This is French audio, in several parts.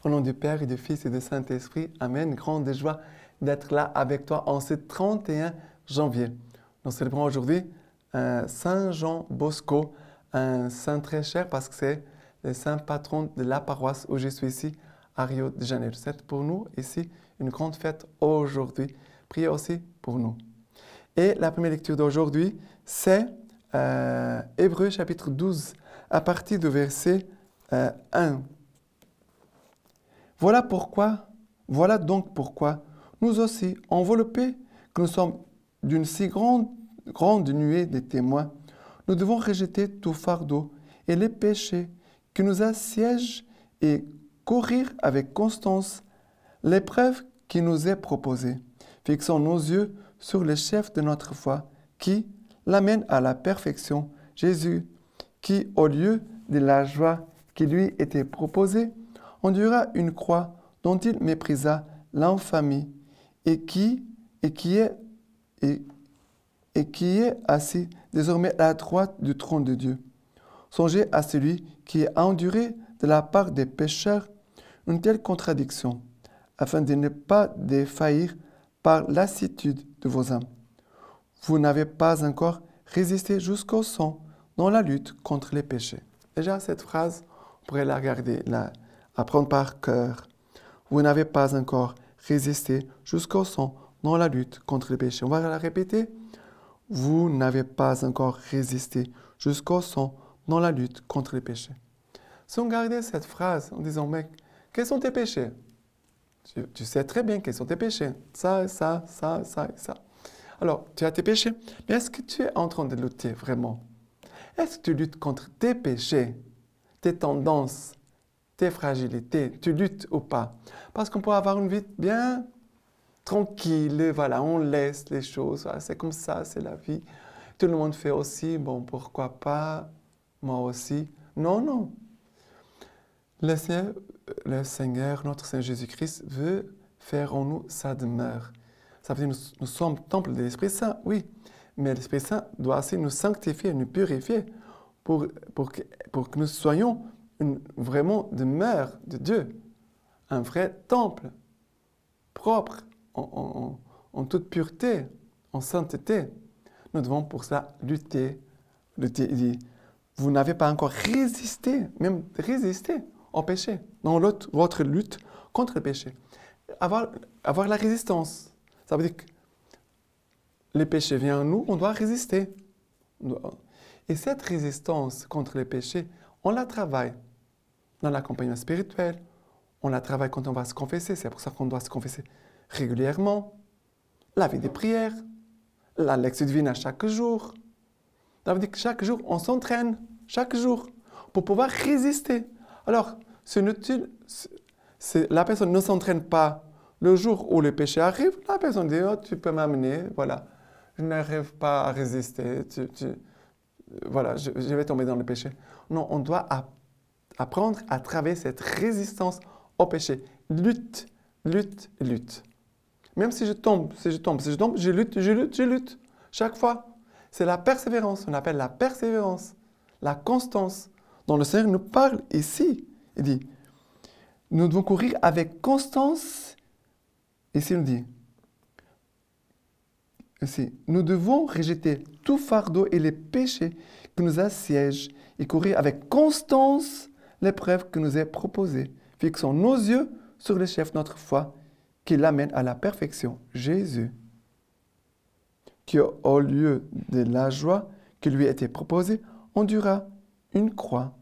Au nom du Père et du Fils et du Saint-Esprit, Amen. Grande joie d'être là avec toi en ce 31 janvier. Nous célébrons aujourd'hui Saint Jean Bosco, un saint très cher parce que c'est le saint patron de la paroisse où je suis ici à Rio de Janeiro. C'est pour nous ici une grande fête aujourd'hui. Priez aussi pour nous. Et la première lecture d'aujourd'hui, c'est Hébreux chapitre 12, à partir du verset 1. Voilà donc pourquoi nous aussi, enveloppés, que nous sommes d'une si grande nuée de témoins, nous devons rejeter tout fardeau et les péchés qui nous assiègent et courir avec constance l'épreuve qui nous est proposée. Fixons nos yeux sur le chef de notre foi qui l'amène à la perfection, Jésus, qui, au lieu de la joie qui lui était proposée, endura une croix dont il méprisa l'infamie et qui est assis désormais à la droite du trône de Dieu. Songez à celui qui a enduré de la part des pécheurs une telle contradiction, afin de ne pas défaillir par lassitude de vos âmes. Vous n'avez pas encore résisté jusqu'au sang dans la lutte contre les péchés. Déjà, cette phrase, on pourrait la regarder, la apprendre par cœur. Vous n'avez pas encore résisté jusqu'au sang dans la lutte contre les péchés. On va la répéter. Vous n'avez pas encore résisté jusqu'au sang dans la lutte contre les péchés. Si on gardait cette phrase en disant, mec, quels sont tes péchés? Tu sais très bien quels sont tes péchés. Ça, ça, ça, ça et ça. Alors, tu as tes péchés, mais est-ce que tu es en train de lutter vraiment? Est-ce que tu luttes contre tes péchés, tes tendances, tes fragilités? Tu luttes ou pas? Parce qu'on peut avoir une vie bien tranquille, voilà, on laisse les choses, voilà, c'est comme ça, c'est la vie. Tout le monde fait aussi, bon, pourquoi pas, moi aussi. Non, non. Le Seigneur, notre Seigneur Jésus-Christ, veut faire en nous sa demeure. Ça veut dire que nous sommes temple de l'Esprit Saint, oui. Mais l'Esprit Saint doit aussi nous sanctifier, nous purifier pour que nous soyons vraiment demeure de Dieu. Un vrai temple, propre, en toute pureté, en sainteté. Nous devons pour cela lutter. Il dit, vous n'avez pas encore résisté, même résisté au péché, dans votre lutte contre le péché. Avoir la résistance. Ça veut dire que le péché vient à nous, on doit résister. Et cette résistance contre le péché, on la travaille dans l'accompagnement spirituel, on la travaille quand on va se confesser, c'est pour ça qu'on doit se confesser régulièrement, la vie des prières, la lecture divine à chaque jour. Ça veut dire que chaque jour, on s'entraîne, chaque jour, pour pouvoir résister. Alors, la personne ne s'entraîne pas le jour où le péché arrive, la personne dit, oh, tu peux m'amener, voilà, je n'arrive pas à résister, voilà, je vais tomber dans le péché. Non, on doit apprendre à travers cette résistance au péché. Lutte, lutte, lutte. Même si je tombe, je lutte. Chaque fois. C'est la persévérance, on appelle la persévérance, la constance dont le Seigneur nous parle ici. Il dit, nous devons courir avec constance. Ici, nous devons rejeter tout fardeau et les péchés qui nous assiègent et courir avec constance l'épreuve qui nous est proposée. Fixons nos yeux sur le chef de notre foi qui l'amène à la perfection, Jésus, qui, au lieu de la joie qui lui était proposée, endura une croix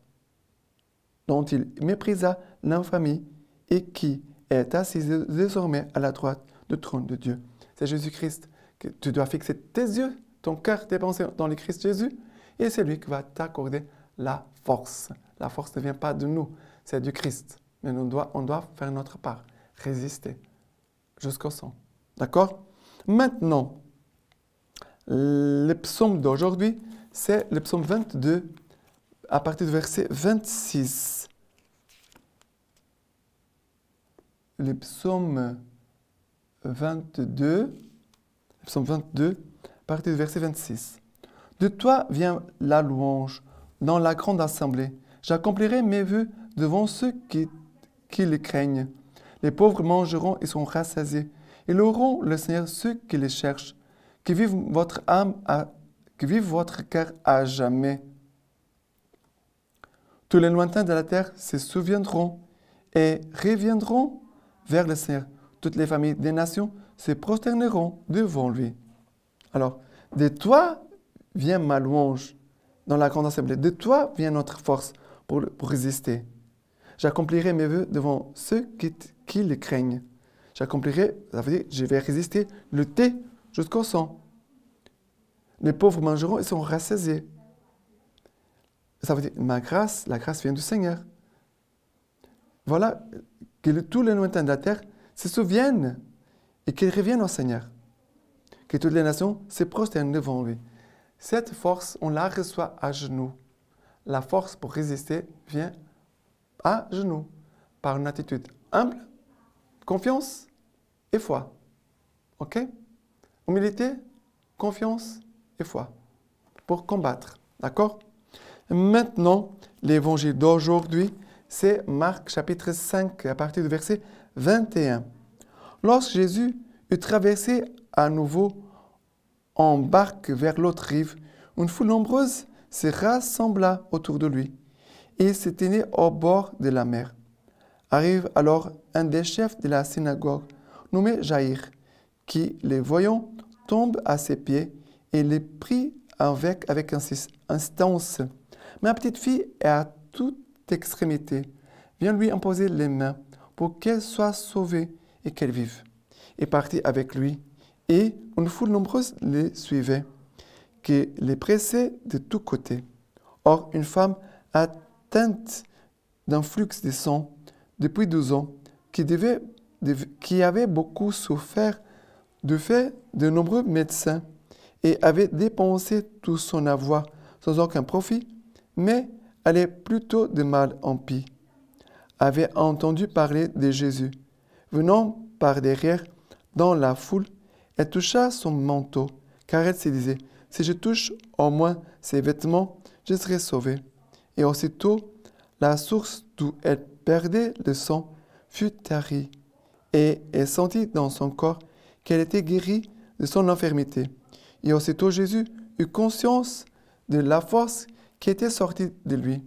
dont il méprisa l'infamie et qui est assis désormais à la droite du trône de Dieu. C'est Jésus-Christ que tu dois fixer tes yeux, ton cœur, tes pensées dans le Christ Jésus, et c'est lui qui va t'accorder la force. La force ne vient pas de nous, c'est du Christ. Mais on doit faire notre part, résister jusqu'au sang. D'accord? Maintenant, le psaume d'aujourd'hui, c'est le psaume 22, à partir du verset 26. Le psaume 22, à partir du verset 26. De toi vient la louange dans la grande assemblée. J'accomplirai mes vœux devant ceux qui qui le craignent. Les pauvres mangeront et seront rassasiés. Ils auront le Seigneur ceux qui les cherchent. Que vive votre âme, que vive votre cœur à jamais. Tous les lointains de la terre se souviendront et reviendront vers le Seigneur. Toutes les familles des nations se prosterneront devant lui. Alors, de toi vient ma louange dans la grande assemblée. De toi vient notre force pour résister. J'accomplirai mes vœux devant ceux qui le craignent. J'accomplirai, ça veut dire, je vais résister, lutter jusqu'au sang. Les pauvres mangeront et seront rassasiés. Ça veut dire, ma grâce, la grâce vient du Seigneur. Voilà, que tous les lointains de la terre se souviennent et qu'ils reviennent au Seigneur. Que toutes les nations se prosternent devant lui. Cette force, on la reçoit à genoux. La force pour résister vient à genoux, par une attitude humble, confiance et foi. OK? Humilité, confiance et foi. Pour combattre. D'accord? Maintenant, l'évangile d'aujourd'hui, c'est Marc chapitre 5, à partir du verset 21. Lorsque Jésus eut traversé à nouveau en barque vers l'autre rive, une foule nombreuse se rassembla autour de lui et il se tenait au bord de la mer. Arrive alors un des chefs de la synagogue, nommé Jaïr, qui, les voyant, tombe à ses pieds et les prie avec instance. Ma petite fille est à toute extrémité. Viens lui imposer les mains pour qu'elle soit sauvée et qu'elle vive. Et partit avec lui, et une foule nombreuse les suivait, qui les pressait de tous côtés. Or, une femme atteinte d'un flux de sang depuis 12 ans, qui avait beaucoup souffert du fait de nombreux médecins et avait dépensé tout son avoir sans aucun profit, mais allait plutôt de mal en pis, avait entendu parler de Jésus. Venant par derrière dans la foule, elle toucha son manteau, car elle se disait, si je touche au moins ses vêtements, je serai sauvée. Et aussitôt, la source d'où elle perdait le sang fut tarie, et elle sentit dans son corps qu'elle était guérie de son infirmité. Et aussitôt Jésus eut conscience de la force qui était sortie de lui.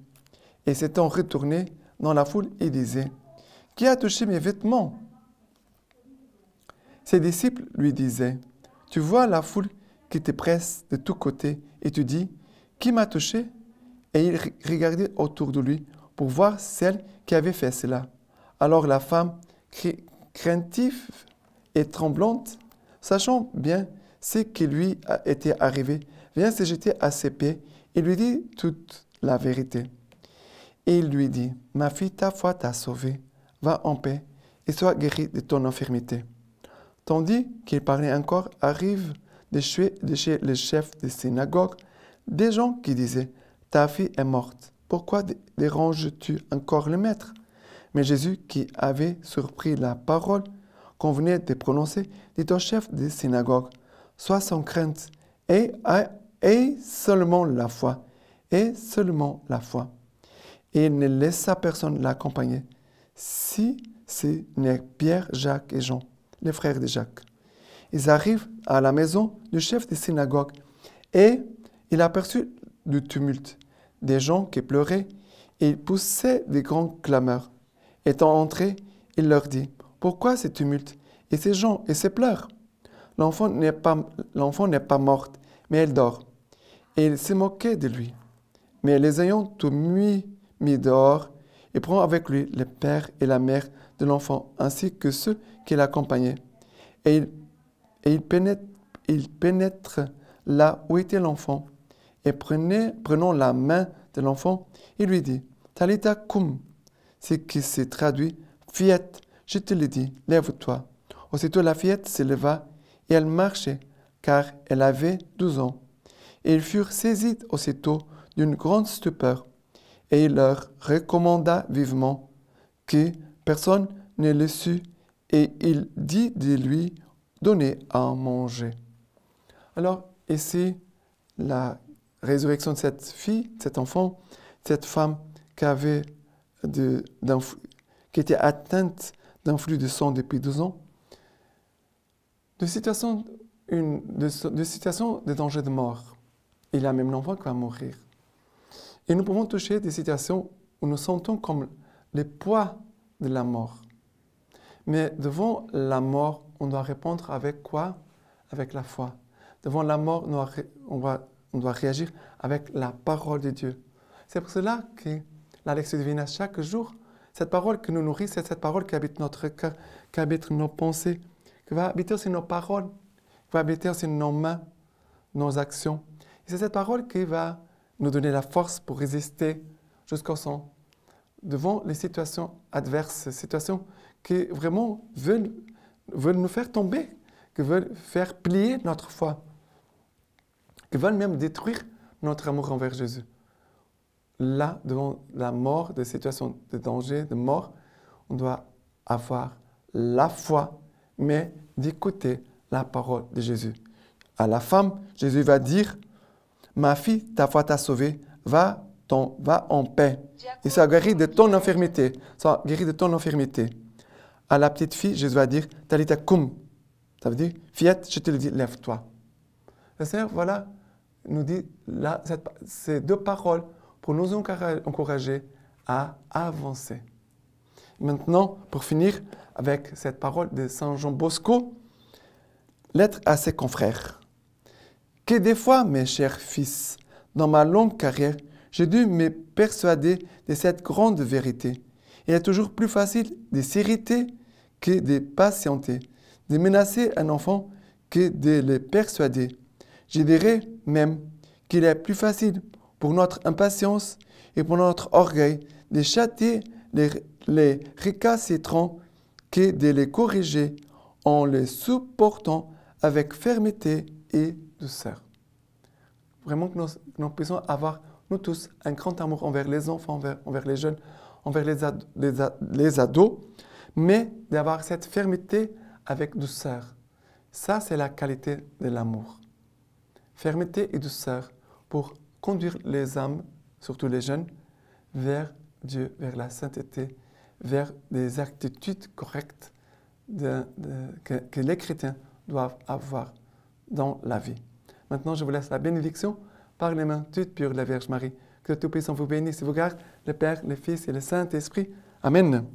Et s'étant retourné dans la foule, il disait, « Qui a touché mes vêtements ?» Ses disciples lui disaient, « Tu vois la foule qui te presse de tous côtés, et tu dis, « Qui m'a touché ?» Et il regardait autour de lui pour voir celle qui avait fait cela. Alors la femme, craintive et tremblante, sachant bien ce qui lui était arrivé, vient se jeter à ses pieds et lui dit toute la vérité. Et il lui dit, « Ma fille, ta foi t'a sauvée, va en paix et sois guérie de ton infirmité. » Tandis qu'il parlait encore, arrivent de chez le chef de synagogue des gens qui disaient, « Ta fille est morte, pourquoi déranges-tu encore le maître ?» Mais Jésus, qui avait surpris la parole qu'on venait de prononcer, dit au chef de synagogue, « Sois sans crainte, et seulement la foi, et seulement la foi. » Et il ne laissa personne l'accompagner, si ce n'est Pierre, Jacques et Jean, les frères de Jacques. Ils arrivent à la maison du chef de synagogue, et il aperçut du tumulte, des gens qui pleuraient, et ils poussaient des grands clameurs. Étant entré, il leur dit, « Pourquoi ce tumulte et ces gens et ces pleurs? L'enfant n'est pas morte, mais elle dort. » Et il se moquait de lui. Mais les ayant tous mis dehors, il prend avec lui le père et la mère de l'enfant, ainsi que ceux qui l'accompagnaient. Et il pénètre là où était l'enfant, et prenant la main de l'enfant, il lui dit, « Talita cum », ce qui se traduit, « Fillette, je te le dis, lève-toi ». Aussitôt la fillette se leva, et elle marchait, car elle avait 12 ans. Et ils furent saisis aussitôt d'une grande stupeur, et il leur recommanda vivement que personne ne le sût, et il dit de lui donner à manger. Alors, ici, la résurrection de cette fille, cet enfant, cette femme qui qui était atteinte d'un flux de sang depuis 12 ans, de situations de danger de mort. Il y a même l'enfant qui va mourir. Et nous pouvons toucher des situations où nous sentons comme le poids de la mort. Mais devant la mort, on doit répondre avec quoi? Avec la foi. Devant la mort, on doit réagir avec la parole de Dieu. C'est pour cela que la lecture divine chaque jour, cette parole que nous nourrit, c'est cette parole qui habite notre cœur, qui habite nos pensées, qui va habiter aussi nos paroles, qui va habiter aussi nos mains, nos actions. Et c'est cette parole qui va nous donner la force pour résister jusqu'au sang devant les situations adverses, situations qui vraiment veulent nous faire tomber, qui veulent faire plier notre foi, qui veulent même détruire notre amour envers Jésus. Là, devant la mort, des situations de danger, de mort, on doit avoir la foi, mais d'écouter la parole de Jésus. À la femme, Jésus va dire, « Ma fille, ta foi t'a sauvée, va en paix. Et ça guérit de ton infirmité. Ça guérit de ton infirmité. » À la petite fille, Jésus va dire, « Talita kum. » Ça veut dire, « Fillette, je te le dis, lève-toi. » Le Seigneur, voilà, nous dit là, ces deux paroles pour nous encourager à avancer. Maintenant, pour finir avec cette parole de Saint Jean Bosco, lettre à ses confrères. Que des fois, mes chers fils, dans ma longue carrière, j'ai dû me persuader de cette grande vérité. Il est toujours plus facile de s'irriter que de patienter, de menacer un enfant que de le persuader. Je dirais même qu'il est plus facile pour notre impatience et pour notre orgueil de châtier les récalcitrants que de les corriger en les supportant avec fermeté et douceur. Vraiment que nous puissions avoir, nous tous, un grand amour envers les enfants, envers les jeunes, envers les ados, mais d'avoir cette fermeté avec douceur. Ça, c'est la qualité de l'amour. Fermeté et douceur pour conduire les âmes, surtout les jeunes, vers Dieu, vers la sainteté, vers des attitudes correctes que les chrétiens doivent avoir dans la vie. Maintenant, je vous laisse la bénédiction par les mains toutes pures de la Vierge Marie. Que le Tout-Puissant vous bénisse et vous garde, le Père, le Fils et le Saint-Esprit. Amen.